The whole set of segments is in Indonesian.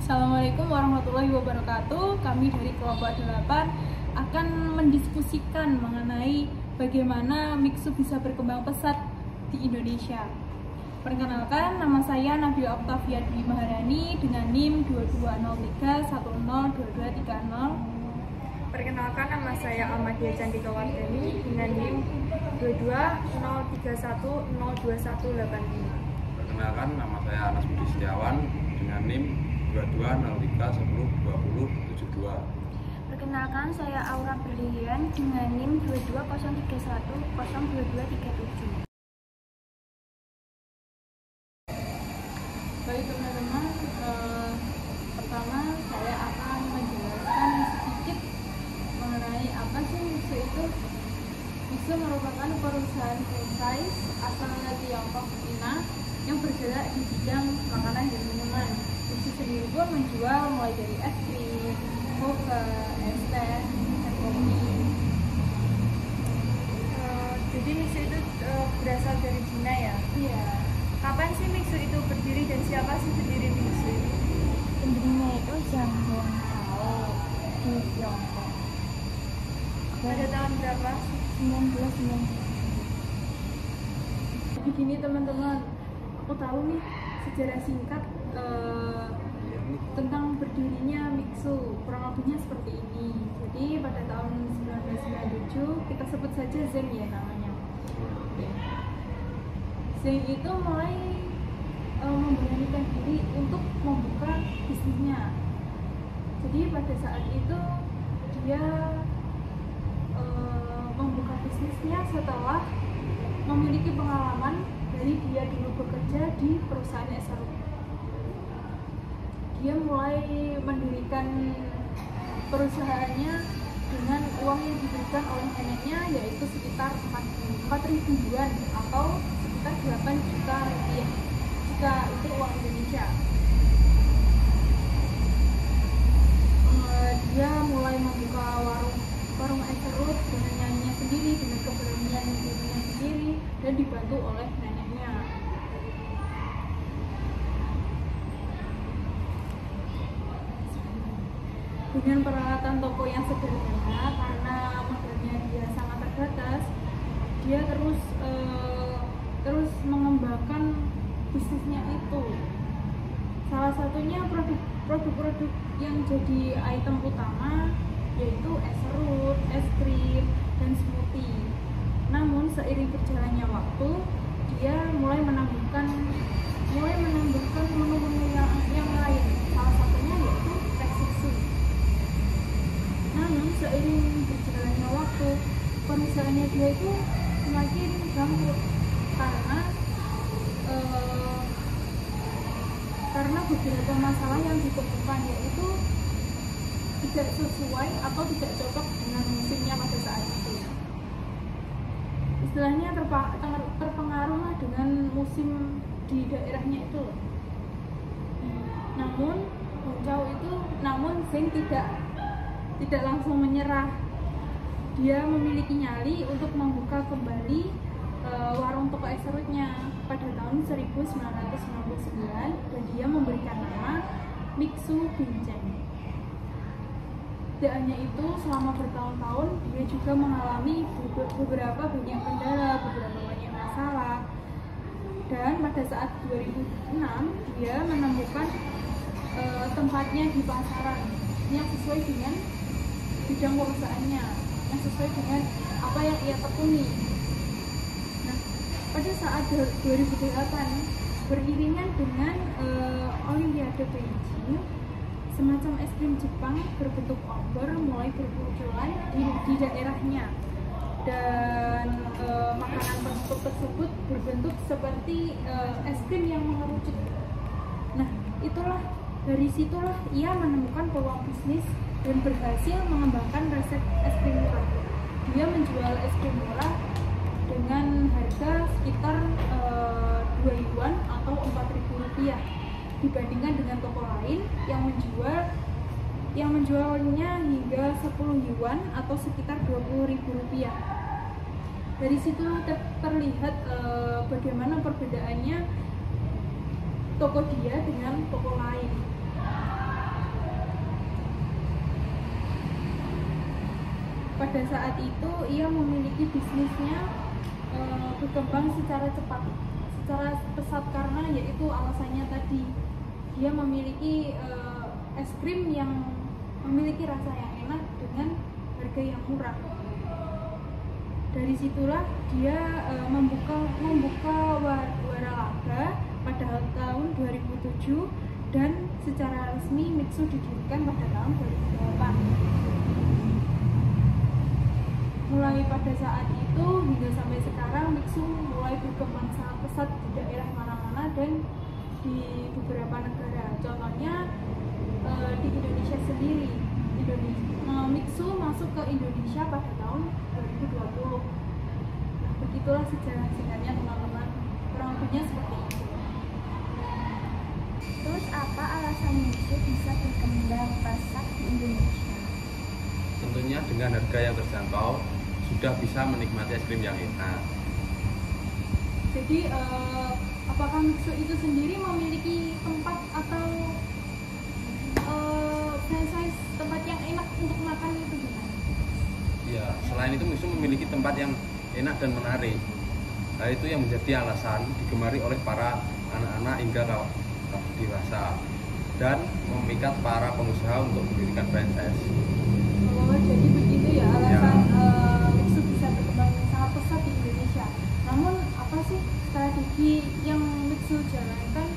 Assalamualaikum warahmatullahi wabarakatuh. Kami dari kelompok 8 akan mendiskusikan mengenai bagaimana Mixu bisa berkembang pesat di Indonesia. Perkenalkan, nama saya Nabila Oktavia Dwi Maharani dengan NIM 2203102230. Perkenalkan, nama saya Ahmadiyah Candika Wardani dengan NIM 2203102185. Perkenalkan, nama saya Anas Budi Setiawan dengan NIM 2203102072. Perkenalkan, saya Aura Berlian dengan NIM 2203102237. Baik teman-teman, pertama saya akan menjelaskan sedikit mengenai apa sih Mixu itu. Mixu merupakan perusahaan franchise asalnya Tiongkok Cina yang bergerak di bidang makanan dan minuman. Mixu sendiri pun menjual mulai dari es krim, mocha, es teh, dan kopi. Jadi Mixu itu berasal dari Cina ya? Iya. Kapan sih Mixu itu berdiri dan siapa sih pendiri Mixu? Pendirinya itu Zhang Hongtao di Tiongkok. Pada tahun berapa? 1990. Begini teman-teman, aku tahu nih sejarah singkat tentang berdirinya Mixu, kurang lebihnya seperti ini. Jadi pada tahun 1997 kita sebut saja Zeng ya namanya. Zeng itu mulai memberanikan diri untuk membuka bisnisnya. Jadi pada saat itu dia membuka bisnisnya setelah memiliki pengalaman dari dia dulu bekerja di perusahaan es serut. Dia mulai mendirikan perusahaannya dengan uang yang diberikan oleh neneknya, yaitu sekitar 4.000 yuan atau sekitar 8 juta rupiah jika itu uang Indonesia. Dia mulai membuka warung es serut dengannya sendiri, dengan keberanian dirinya sendiri, dan dibantu oleh neneknya. Dengan peralatan toko yang sederhana, karena modalnya dia sangat terbatas, dia terus mengembangkan bisnisnya itu. Salah satunya produk-produk yang jadi item utama yaitu es serut, es krim, dan smoothie. Namun seiring berjalannya waktu, dia mulai menambahkan menu-menu yang lain. Salah satunya yaitu teh susu. Namun seiring berjalannya waktu, perusahaannya dia itu semakin bangkrut karena beberapa masalah yang ditemukan, yaitu tidak sesuai atau tidak cocok dengan musimnya pada saat itu. Istilahnya terpengaruh dengan musim di daerahnya itu. Namun Zeng tidak langsung menyerah. Dia memiliki nyali untuk membuka kembali warung toko es serutnya pada tahun 1999, dan dia memberikan nama Mixu Bincang. Tidak hanya itu, selama bertahun-tahun dia juga mengalami beberapa banyak kendala, beberapa banyak masalah. Dan pada saat 2006 dia menemukan tempatnya di pasaran yang sesuai dengan bidang perusahaannya, yang sesuai dengan apa yang ia tekuni. Nah, pada saat 2008 beriringan dengan Olimpiade Beijing, semacam es krim Jepang berbentuk obor mulai bermunculan di daerahnya, dan makanan tersebut berbentuk seperti es krim yang mengerucut. Nah, dari situlah ia menemukan peluang bisnis dan berhasil mengembangkan resep es krim murah. Dia menjual es krim murah dengan harga sekitar 2 yuan atau 4.000 rupiah, dibandingkan dengan toko lain yang menjualnya hingga 10 yuan atau sekitar 20.000 rupiah. Dari situ terlihat bagaimana perbedaannya toko dia dengan toko lain. pada saat itu ia memiliki bisnisnya berkembang secara cepat, secara pesat, karena yaitu alasannya tadi dia memiliki es krim yang memiliki rasa yang enak dengan harga yang murah. Dari situlah dia membuka waralaba pada tahun 2007 dan secara resmi Mixu didirikan pada tahun 2008. Mulai pada saat itu hingga sampai sekarang Mixu mulai berkembang sangat pesat di daerah mana-mana dan di beberapa negara. Contohnya di Indonesia sendiri. Mixu masuk ke Indonesia pada tahun 2020. Nah, begitulah sejarah singkatnya teman-teman. Kurang lebihnya seperti itu. Terus apa alasan Mixu bisa berkembang pesat di Indonesia? Tentunya dengan harga yang terjangkau sudah bisa menikmati es krim yang enak. Jadi apakah Mixu itu sendiri memiliki tempat atau franchise tempat yang enak untuk makan itu gimana? Ya, selain itu Mixu memiliki tempat yang enak dan menarik. Hal itu yang menjadi alasan digemari oleh para anak-anak hingga dewasa dan memikat para pengusaha untuk mendirikan franchise. Oh, jadi begitu ya alasan Mixu bisa berkembang sangat pesat di Indonesia. Namun apa sih strategi yang Mixu jalankan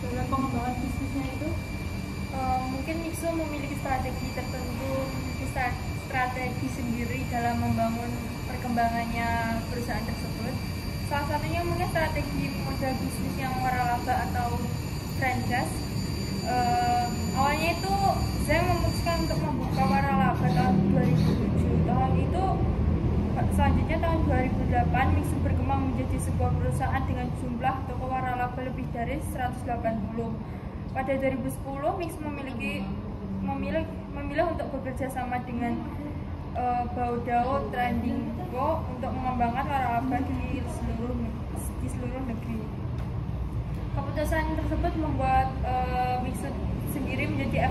dalam pengembangan bisnisnya itu? Mungkin Mixu memiliki strategi tertentu, memiliki strategi sendiri dalam membangun perkembangannya perusahaan tersebut. Salah satunya mungkin strategi model bisnis yang waralaba atau franchise. Awalnya itu saya memutuskan untuk membuka waralaba tahun 2007. Tahun itu selanjutnya tahun 2008 Mixu berkembang menjadi sebuah perusahaan dengan jumlah toko waralaba lebih dari 180. Pada 2010 Mixu memilih untuk bekerja sama dengan Baudao Trending Co untuk mengembangkan waralaba di seluruh negeri. Keputusan tersebut membuat Mixu sendiri menjadi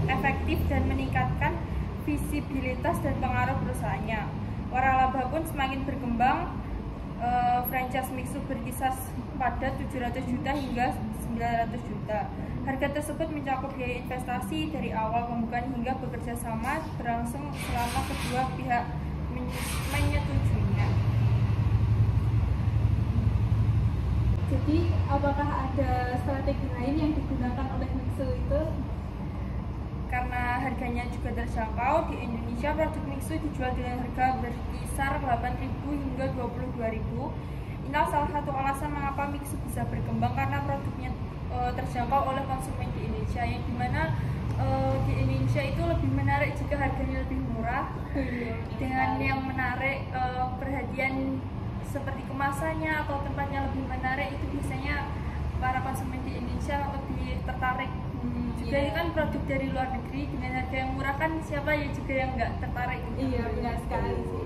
efektif dan meningkatkan visibilitas dan pengaruh perusahaannya. Waralaba pun semakin berkembang. Franchise Mixu berkisar pada 700 juta hingga 900 juta. Harga tersebut mencakup biaya investasi dari awal pembukaan hingga bekerja sama berlangsung selama kedua pihak menyetujuinya. Jadi apakah ada strategi lain yang digunakan oleh Mixu itu? Karena harganya juga terjangkau, di Indonesia produk Mixu dijual dengan harga berkisar 8.000 hingga 22.000. Inilah salah satu alasan mengapa Mixu bisa berkembang, karena produknya terjangkau oleh konsumen di Indonesia, yang dimana di Indonesia itu lebih menarik jika harganya lebih murah. Dengan yang menarik perhatian seperti kemasannya atau tempatnya lebih menarik, itu biasanya para konsumen di Indonesia lebih tertarik. Juga ini kan produk dari luar negeri dengan harga yang murah, kan siapa ya juga yang nggak tertarik. Iya, benar sekali sih.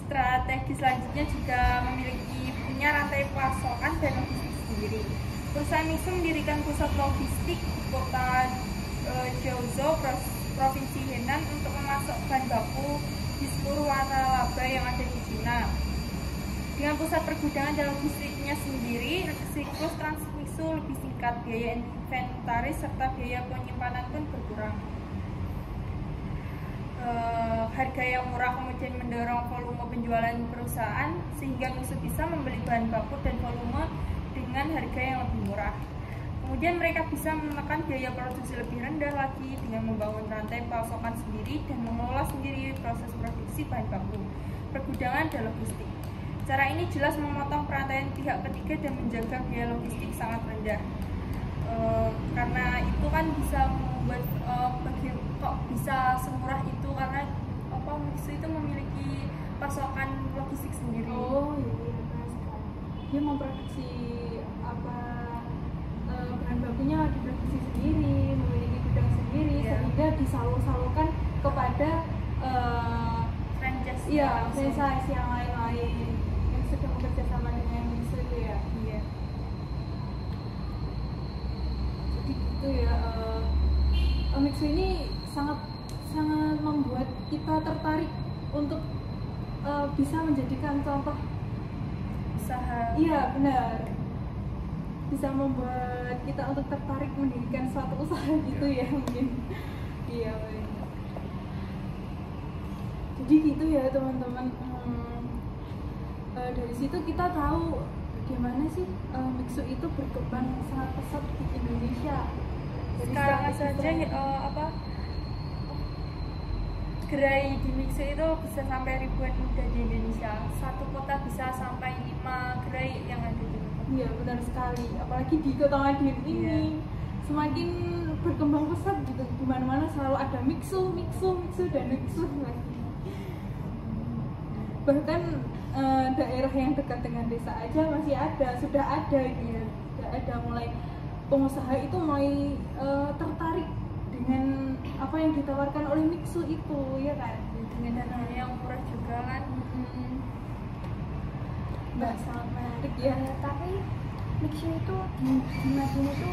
Strategi selanjutnya juga punya rantai pasokan dan logistik sendiri. Perusahaan Mixu mendirikan pusat logistik di kota Jiuzhou, Provinsi Henan, untuk memasok bahan baku di seluruh waralaba yang ada di China. Dengan pusat pergudangan dan logistiknya sendiri, siklus transit Mixu lebih singkat, biaya inventaris serta biaya penyimpanan pun berkurang. Harga yang murah kemudian mendorong volume penjualan perusahaan, sehingga Mixu bisa membeli bahan baku dan volume dengan harga yang lebih murah. Kemudian mereka bisa menekan biaya produksi lebih rendah lagi dengan membangun rantai pasokan sendiri dan mengelola sendiri proses produksi bahan baku, pergudangan, dan logistik. Cara ini jelas memotong perantaian pihak ketiga dan menjaga biaya logistik sangat rendah. Karena itu kan bisa membuat kok bisa semurah itu, karena Mixu itu memiliki pasokan logistik sendiri. Oh iya, dia memproduksi bahan bakunya diproduksi sendiri, memiliki gudang sendiri, sehingga disalur-salurkan kepada franchise yang lain-lain yang sudah bekerja sama dengan Mixu itu ya. Iya. Jadi gitu ya. mixu ini sangat sangat membuat kita tertarik untuk bisa menjadikan contoh Usaha. iya benar, bisa membuat kita untuk tertarik mendirikan suatu usaha gitu ya mungkin. Iya benar. Jadi gitu ya teman-teman. Dari situ kita tahu bagaimana sih mixu itu berkembang sangat pesat di Indonesia. Dari Sekarang start saja itu, gerai di mixu itu bisa sampai ribuan udah di Indonesia. Satu kota bisa sampai 5 gerai yang ada di kota. iya benar sekali. Apalagi di Kota Madiun ini Iya. semakin berkembang pesat gitu. Di mana-mana selalu ada mixu dan mixu lagi. Bahkan daerah yang dekat dengan desa aja masih ada, sudah ada gitu. Sudah ada mulai pengusaha itu mulai tertarik dengan apa yang ditawarkan oleh mixu itu, ya kan? Dengan harga yang murah juga kan. Mbak sangat menarik ya. Tapi mixu itu di Madiun itu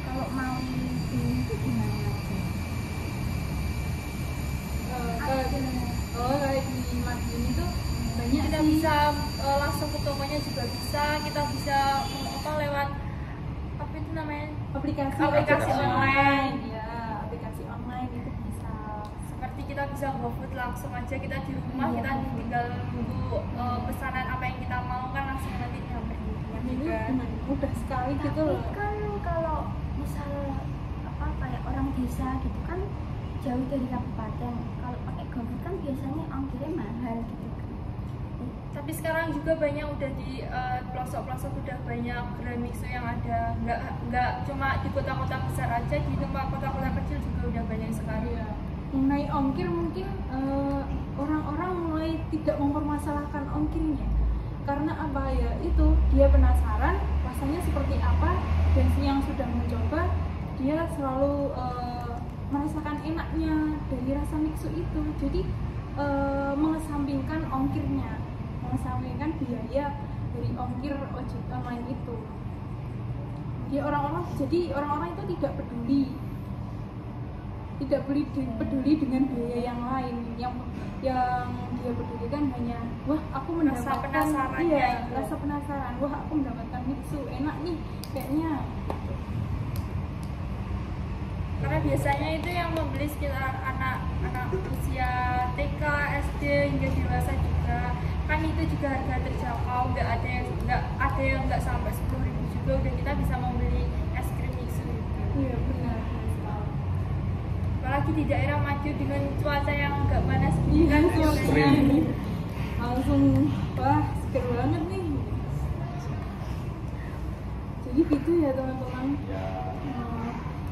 kalau mau beli itu gimana? Kayak di Madiun itu banyak Kita sih. bisa langsung ke tokonya juga bisa. Kita bisa lewat apa itu namanya? aplikasi online. ya, aplikasi online itu bisa. Seperti kita bisa GoFood langsung aja, kita di rumah Iya. kita tinggal nunggu pesanan apa yang kita mau kan langsung nanti nyampe di rumah Ini juga. mudah sekali gitu Tapi loh. kan kalau misal apa kayak orang desa gitu kan jauh dari kabupaten, kalau pakai GoFood kan biasanya ongkirnya mahal gitu kan. Tapi sekarang juga banyak udah di pelosok-pelosok udah banyak gerai mixu yang ada. Nggak cuma di kota-kota besar aja, di tempat kota-kota kecil juga udah banyak sekali. Iya. Mengenai ongkir mungkin orang-orang mulai tidak mempermasalahkan ongkirnya karena apa ya, itu dia penasaran rasanya seperti apa, dan yang sudah mencoba dia selalu merasakan enaknya dari rasa mixu itu. Jadi mengesampingkan ongkirnya, mengesampingkan biaya dari ongkir ojek online itu. Jadi orang-orang itu tidak peduli dengan biaya yang lain. Yang dia pedulikan hanya wah aku Rasa mendapatkan penasarannya itu. rasa penasaran, wah aku mendapatkan mixu enak nih kayaknya. Karena biasanya itu yang membeli sekitar anak usia TK, SD hingga dewasa juga. Kan itu juga harga terjangkau, nggak ada yang nggak sampai 10.000 juga udah kita bisa membeli es krim mixu gitu. Iya benar. Apalagi di daerah maju dengan cuaca yang nggak panas gini Iya, kan cuacanya biasanya. langsung wah seger banget nih. Jadi gitu ya teman-teman.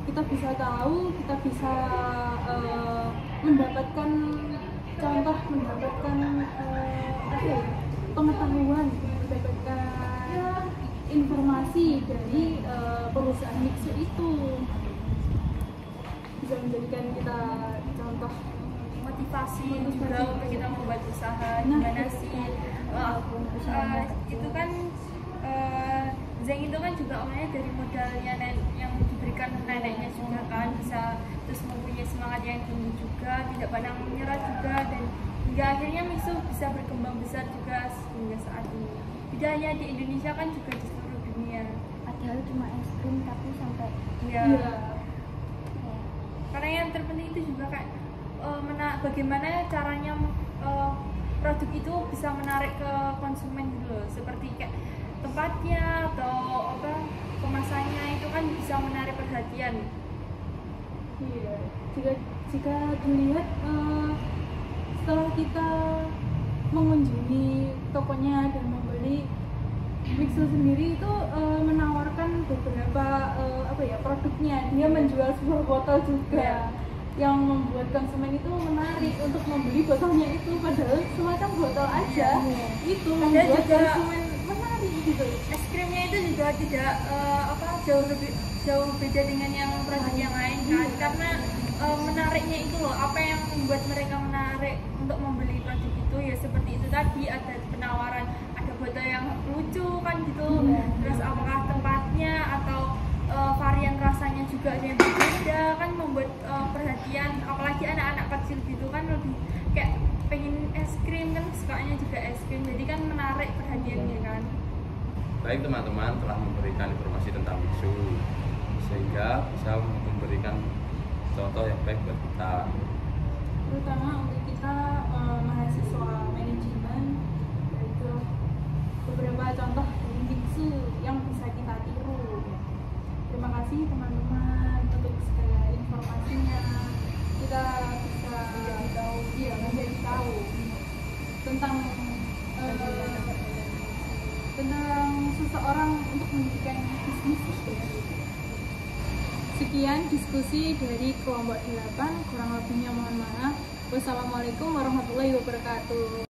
Kita bisa tahu, kita bisa mendapatkan contoh, mendapatkan pengetahuan, mendapatkan informasi dari perusahaan mixu itu. Bisa menjadikan kita contoh Motivasi juga untuk kita membuat usaha. Nah, Gimana sih itu kan Zeng itu kan juga awalnya dari modalnya yang diberikan neneknya juga kan, bisa terus mempunyai semangat yang tinggi juga, tidak pernah menyerah juga, dan hingga akhirnya mixu bisa berkembang besar juga hingga saat ini. Tidak hanya di Indonesia kan juga di seluruh dunia. Padahal cuma es krim tapi sampai Iya. Iya. Karena yang terpenting itu juga kayak bagaimana caranya produk itu bisa menarik ke konsumen gitu loh. Seperti kayak tempatnya atau kemasannya itu kan bisa menarik perhatian. Iya. Jika dilihat setelah kita mengunjungi tokonya dan membeli, mixu sendiri itu menawarkan beberapa produknya. Dia menjual sebuah botol juga. Yang membuat konsumen itu menarik untuk membeli botolnya itu, padahal semacam botol aja itu membuat konsumen menarik gitu. Es krimnya itu juga tidak jauh beda dengan yang produk yang lain kan, karena menariknya itu loh, apa yang membuat mereka menarik untuk membeli produk itu ya seperti itu tadi, ada penawaran, ada botol yang lucu kan gitu, terus apakah tempatnya atau varian rasanya juga ada yang berbeda kan, membuat perhatian apalagi anak-anak kecil gitu kan lebih kayak pengen es krim kan, sukanya juga es krim, jadi kan menarik perhatiannya kan. Baik teman-teman, telah memberikan informasi tentang bisu sehingga bisa memberikan contoh yang baik buat kita, terutama untuk kita mahasiswa manajemen, yaitu beberapa contoh dari biksu yang bisa kita tiru. Terima kasih teman-teman untuk segala informasinya. Kita bisa menjadi tahu tentang seseorang untuk mendirikan bisnis. Sekian diskusi dari kelompok 8, kurang lebihnya mohon maaf. Wassalamualaikum warahmatullahi wabarakatuh.